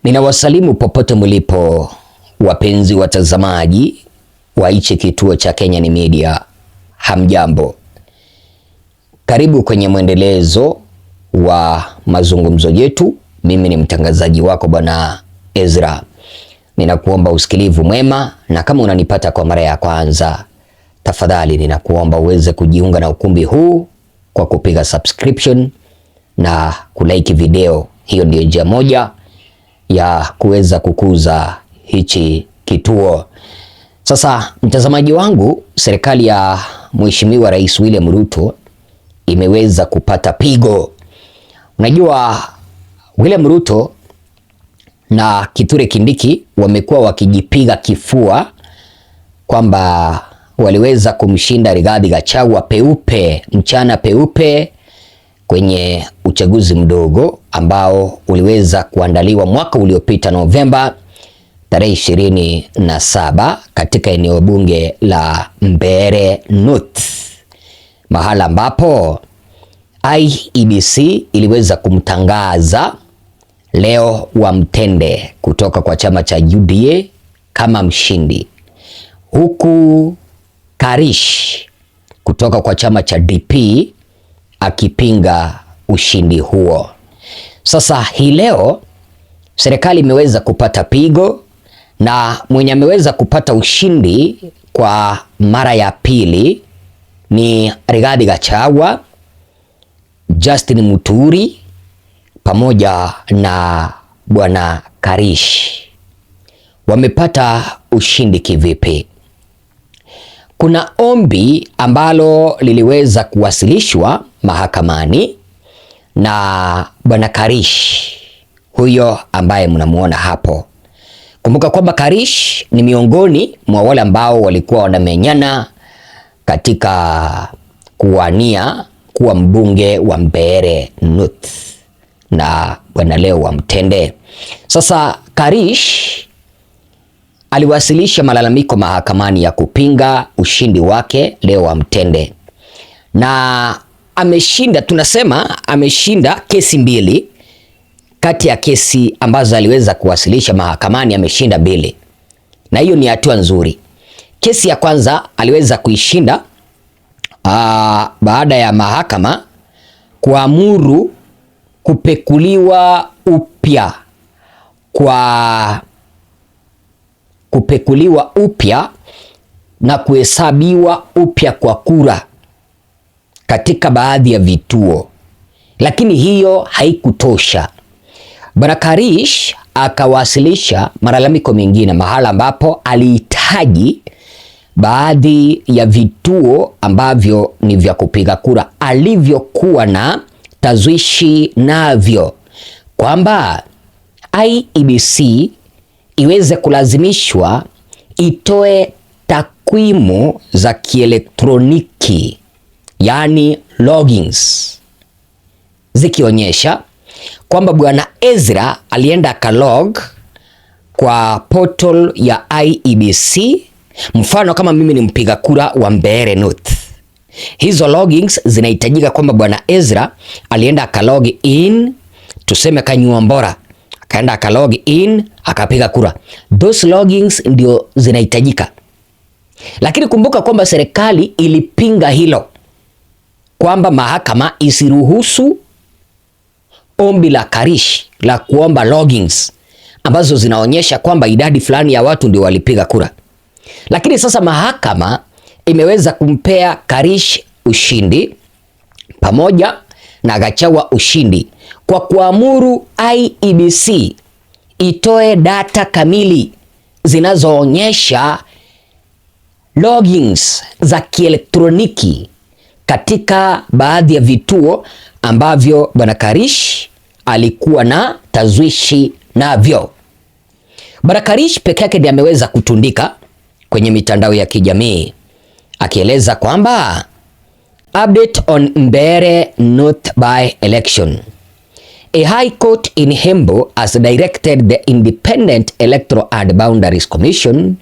Ninawasalimu popote mlipo wapenzi watazamaji wa hichi kituo cha Kenyan Media. Hamjambo. Karibu kwenye mwendelezo wa mazungumzo yetu. Mimi ni mtangazaji wako Bwana Ezra. Ninakuomba usikilivu mwema, na kama unanipata kwa mara ya kwanza, tafadhali ninakuomba uweze kujiunga na ukumbi huu kwa kupiga subscription na kulike video. Hiyo ndio njia moja ya kuweza kukuza hichi kituo. Sasa mtazamaji wangu, serikali ya Mheshimiwa Rais William Ruto imeweza kupata pigo. Unajua William Ruto na Kithure Kindiki wamekuwa wakijipiga kifua kwamba waliweza kumshinda Rigathi Gachagua peupe, mchana peupe kwenye uchaguzi mdogo ambao uliweza kuandaliwa mwaka uliopita Novemba tarehe 27 katika eneo bunge la Mbeere North, mahala ambapo IEBC iliweza kumtangaza Leo Wamtende kutoka kwa chama cha UDA kama mshindi, huku Karish kutoka kwa chama cha DP akipinga ushindi huo. Sasa hii leo serikali imeweza kupata pigo, na mwenye ameweza kupata ushindi kwa mara ya pili ni Rigathi Gachagua, Justin Muturi pamoja na Bwana Karish. Wamepata ushindi kivipi? Kuna ombi ambalo liliweza kuwasilishwa mahakamani na Bwana Karish, huyo ambaye mnamuona hapo. Kumbuka kwamba Karish ni miongoni mwa wale ambao walikuwa wanamenyana katika kuwania kuwa mbunge wa Mbeere North na Bwana Leo Wamtende. Sasa Karish aliwasilisha malalamiko mahakamani ya kupinga ushindi wake Leo Wamtende, na ameshinda, tunasema ameshinda kesi mbili. Kati ya kesi ambazo aliweza kuwasilisha mahakamani ameshinda mbili, na hiyo ni hatua nzuri. Kesi ya kwanza aliweza kuishinda baada ya mahakama kuamuru kupekuliwa upya na kuhesabiwa upya kwa kura katika baadhi ya vituo, lakini hiyo haikutosha. Bwana Karish akawasilisha malalamiko mengine mahala ambapo alihitaji baadhi ya vituo ambavyo ni vya kupiga kura alivyokuwa na tazwishi navyo, kwamba IEBC iweze kulazimishwa itoe takwimu za kielektroniki, yani logins, zikionyesha kwamba Bwana Ezra alienda akalog kwa portal ya IEBC. Mfano, kama mimi ni mpiga kura wa Mbeere North, hizo logins zinahitajika kwamba Bwana Ezra alienda akalog in, tuseme Kanyuambora, akaenda akalog in akapiga kura. Those logins ndio zinahitajika. Lakini kumbuka kwamba serikali ilipinga hilo, kwamba mahakama isiruhusu ombi la Karish la kuomba logins ambazo zinaonyesha kwamba idadi fulani ya watu ndio walipiga kura. Lakini sasa mahakama imeweza kumpea Karish ushindi pamoja na Gachagua ushindi kwa kuamuru IEBC itoe data kamili zinazoonyesha logins za kielektroniki katika baadhi ya vituo ambavyo Bwana Karish alikuwa na tazwishi navyo. Bwana Karish peke yake ndiye ameweza kutundika kwenye mitandao ya kijamii akieleza kwamba update on Mbeere North by election. A High Court in Embu has directed the Independent Electoral and Boundaries Commission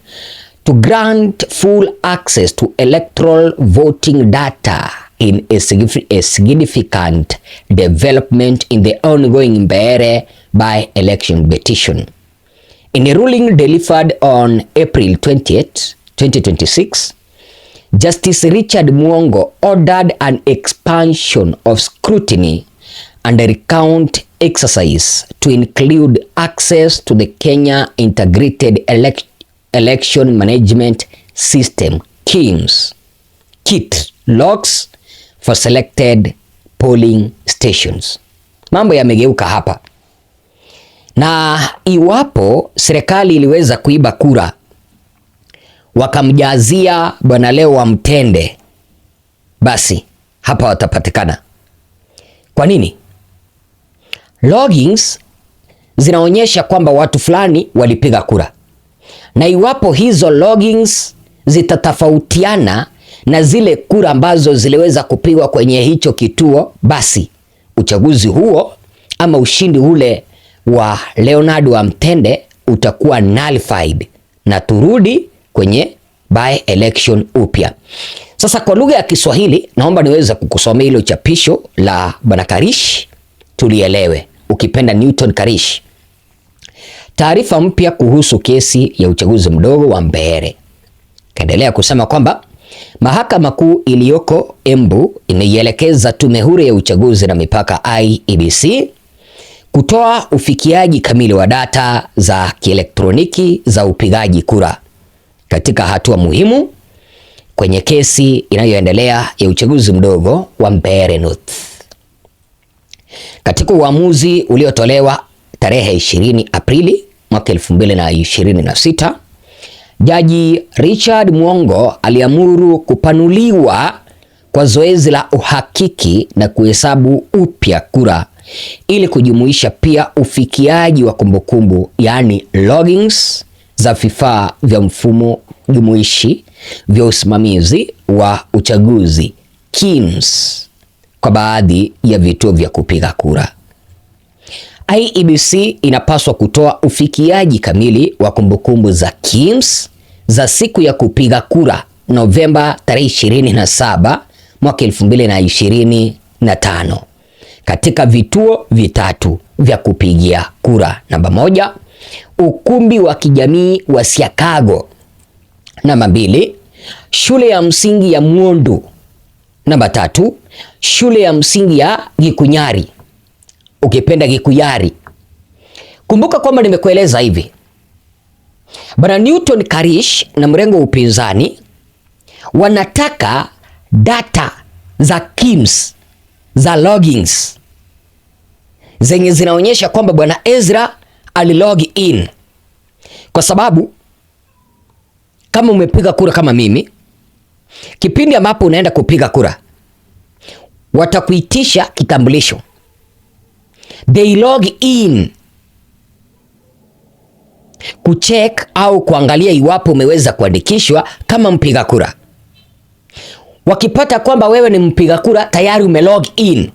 to grant full access to electoral voting data in a significant development in the ongoing Mbeere by-election petition. In a ruling delivered on April 20th, 2026, Justice Richard Mwongo ordered an expansion of scrutiny and a recount exercise to include access to the Kenya Integrated Election Management System KIMS KIT logs for selected polling stations. Mambo yamegeuka hapa, na iwapo serikali iliweza kuiba kura wakamjazia bwana Leo wa Mtende, basi hapa watapatikana. Kwa nini? Loggings zinaonyesha kwamba watu fulani walipiga kura, na iwapo hizo loggings zitatofautiana na zile kura ambazo ziliweza kupigwa kwenye hicho kituo, basi uchaguzi huo ama ushindi ule wa Leonard wa Mtende utakuwa nullified na turudi kwenye by election upya. Sasa kwa lugha ya Kiswahili naomba niweze kukusomea hilo chapisho la Bwana Karish tulielewe, ukipenda Newton Karish. Taarifa mpya kuhusu kesi ya uchaguzi mdogo wa Mbeere. Kaendelea kusema kwamba Mahakama Kuu iliyoko Embu imeielekeza Tume Huru ya Uchaguzi na Mipaka IEBC kutoa ufikiaji kamili wa data za kielektroniki za upigaji kura katika hatua muhimu kwenye kesi inayoendelea ya uchaguzi mdogo wa Mbeere North. Katika uamuzi uliotolewa tarehe 20 Aprili mwaka 2026, Jaji Richard Mwongo aliamuru kupanuliwa kwa zoezi la uhakiki na kuhesabu upya kura ili kujumuisha pia ufikiaji wa kumbukumbu, yani loggings za vifaa vya mfumo jumuishi vya usimamizi wa uchaguzi KIMS kwa baadhi ya vituo vya kupiga kura. IEBC inapaswa kutoa ufikiaji kamili wa kumbukumbu za KIMS za siku ya kupiga kura Novemba tarehe 27 mwaka 2025 katika vituo vitatu vya kupigia kura. Namba 1, ukumbi wa kijamii wa Siakago. Namba 2, shule ya msingi ya Mwondu. Namba 3, shule ya msingi ya Gikunyari, ukipenda Gikuyari. Kumbuka kwamba nimekueleza hivi, Bwana Newton Karish na mrengo wa upinzani wanataka data za KIMS za loggings zenye zinaonyesha kwamba Bwana Ezra alilog in, kwa sababu kama umepiga kura kama mimi, kipindi ambapo unaenda kupiga kura watakuitisha kitambulisho, they log in kucheck au kuangalia iwapo umeweza kuandikishwa kama mpiga kura. Wakipata kwamba wewe ni mpiga kura tayari umelog in,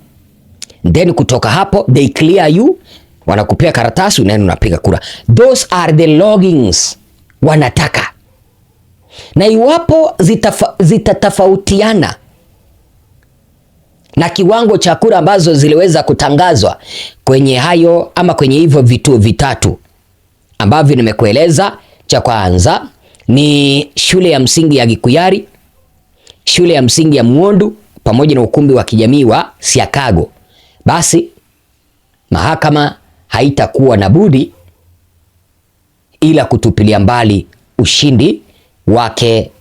then kutoka hapo they clear you, wanakupea karatasi unaenda unapiga kura. Those are the loggings wanataka, na iwapo zitatofautiana na kiwango cha kura ambazo ziliweza kutangazwa kwenye hayo ama kwenye hivyo vituo vitatu ambavyo nimekueleza, cha kwanza ni shule ya msingi ya Gikuyari, shule ya msingi ya Mwondu pamoja na ukumbi wa kijamii wa Siakago, basi mahakama haitakuwa na budi ila kutupilia mbali ushindi wake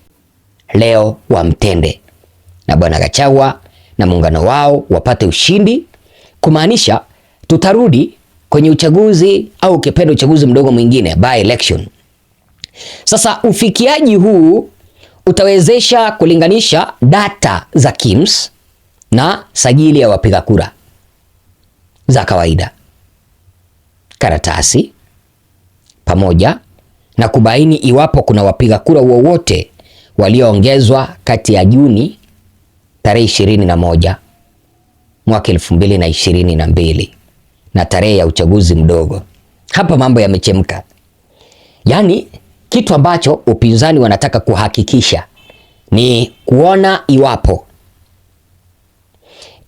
Leo wa Mtende na Bwana Gachagua na muungano wao wapate ushindi, kumaanisha tutarudi kwenye uchaguzi au ukipenda uchaguzi mdogo mwingine by election. Sasa ufikiaji huu utawezesha kulinganisha data za KIMS na sajili ya wapiga kura za kawaida, karatasi, pamoja na kubaini iwapo kuna wapiga kura wowote walioongezwa kati ya Juni tarehe 21 mwaka 2022 na tarehe ya uchaguzi mdogo. Hapa mambo yamechemka. Yaani kitu ambacho upinzani wanataka kuhakikisha ni kuona iwapo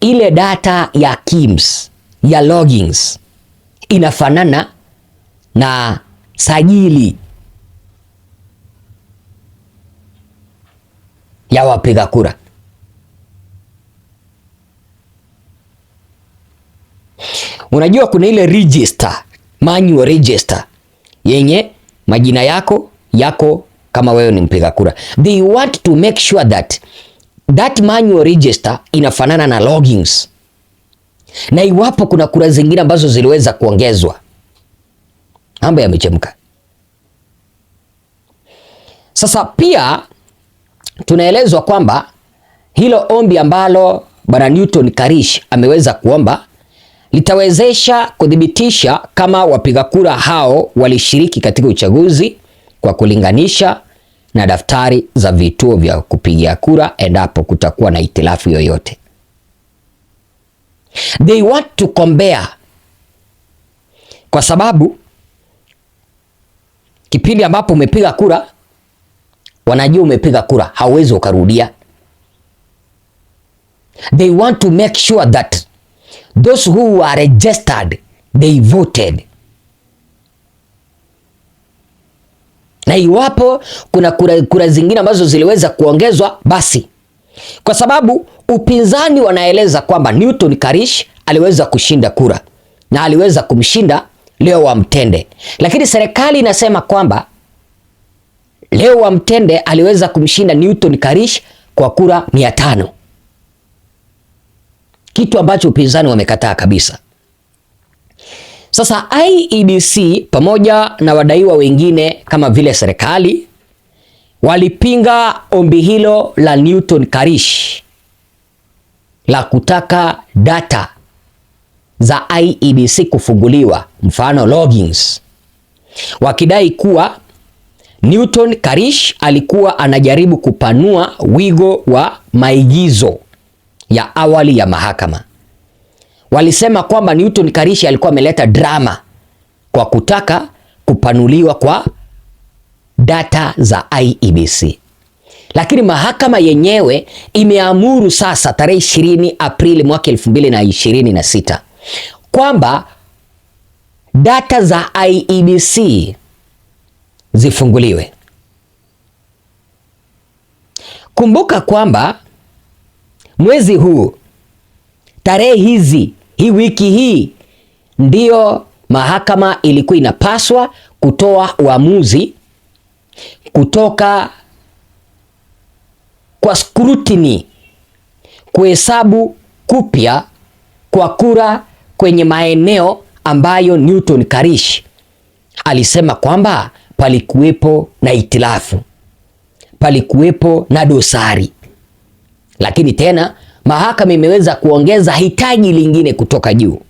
ile data ya KIMS ya logins inafanana na sajili ya wapiga kura. Unajua kuna ile register, manual register yenye majina yako kama wewe ni mpiga kura. They want to make sure that manual register inafanana na logins. Na iwapo kuna kura zingine ambazo ziliweza kuongezwa, mambo yamechemka. Sasa pia tunaelezwa kwamba hilo ombi ambalo Bwana Newton Karish ameweza kuomba litawezesha kudhibitisha kama wapiga kura hao walishiriki katika uchaguzi kwa kulinganisha na daftari za vituo vya kupigia kura endapo kutakuwa na itilafu yoyote. They want to compare, kwa sababu kipindi ambapo umepiga kura wanajua umepiga kura, hauwezi ukarudia. They want to make sure that those who are registered they voted. Na iwapo kuna kura zingine ambazo ziliweza kuongezwa, basi kwa sababu upinzani wanaeleza kwamba Newton Karish aliweza kushinda kura na aliweza kumshinda Leo wa Mtende, lakini serikali inasema kwamba Leo wa Mtende aliweza kumshinda Newton Karish kwa kura 500, kitu ambacho upinzani wamekataa kabisa. Sasa IEBC pamoja na wadaiwa wengine kama vile serikali walipinga ombi hilo la Newton Karish la kutaka data za IEBC kufunguliwa, mfano logins, wakidai kuwa Newton Karish alikuwa anajaribu kupanua wigo wa maigizo ya awali ya mahakama. Walisema kwamba Newton Karish alikuwa ameleta drama kwa kutaka kupanuliwa kwa data za IEBC. Lakini mahakama yenyewe imeamuru sasa tarehe 20 Aprili mwaka 2026 kwamba data za IEBC zifunguliwe. Kumbuka kwamba mwezi huu, tarehe hizi, hii wiki hii, ndio mahakama ilikuwa inapaswa kutoa uamuzi kutoka kwa scrutiny, kuhesabu kupya kwa kura kwenye maeneo ambayo Newton Karish alisema kwamba palikuwepo na itilafu, palikuwepo na dosari. Lakini tena mahakama imeweza kuongeza hitaji lingine kutoka juu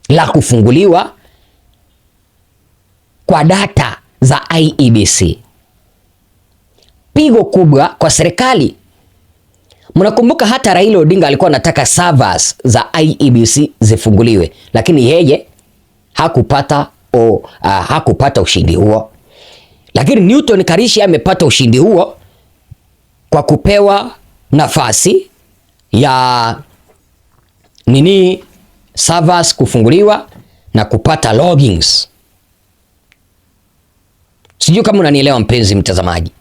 la kufunguliwa kwa data za IEBC. Pigo kubwa kwa serikali. Mnakumbuka hata Raila Odinga alikuwa anataka servers za IEBC zifunguliwe, lakini yeye hakupata ushindi huo. Lakini Newton Karish amepata ushindi huo kwa kupewa nafasi ya servers kufunguliwa na kupata logins. Sijui kama unanielewa mpenzi mtazamaji,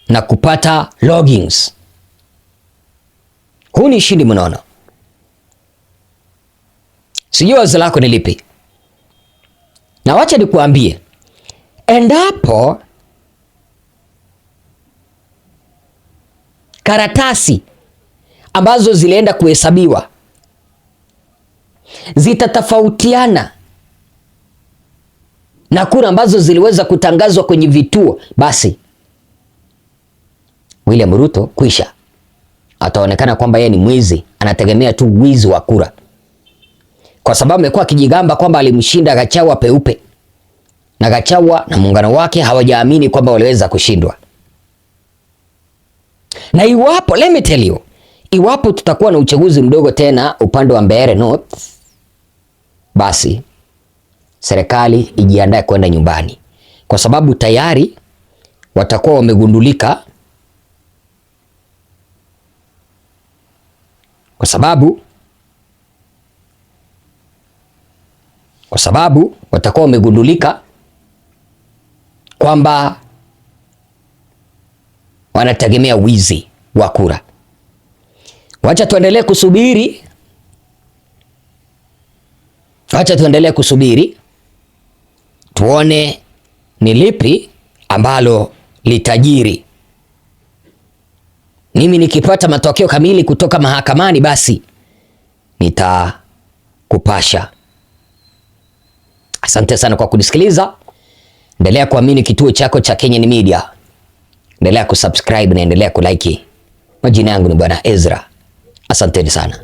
na kupata logins. Huu ni ushindi mnono. Sijui wazo lako ni lipi? Na wacha nikuambie, endapo karatasi ambazo zilienda kuhesabiwa zitatofautiana na kura ambazo ziliweza kutangazwa kwenye vituo, basi William Ruto kwisha, ataonekana kwamba yeye ni mwizi, anategemea tu wizi wa kura, kwa sababu amekuwa akijigamba kwamba alimshinda Gachagua peupe, na Gachagua na muungano wake hawajaamini kwamba waliweza kushindwa. Na iwapo, let me tell you, iwapo tutakuwa na uchaguzi mdogo tena upande wa Mbeere North, basi serikali ijiandae kwenda nyumbani, kwa sababu tayari watakuwa wamegundulika kwa sababu watakuwa wamegundulika kwamba wanategemea wizi wa kura. Wacha tuendelee kusubiri tuone ni lipi ambalo litajiri. Mimi nikipata matokeo kamili kutoka mahakamani, basi nitakupasha. Asante sana kwa kunisikiliza. Endelea kuamini kituo chako cha Kenyan Media. Endelea kusubscribe na endelea kulike. Majina yangu ni Bwana Ezra. Asanteni sana.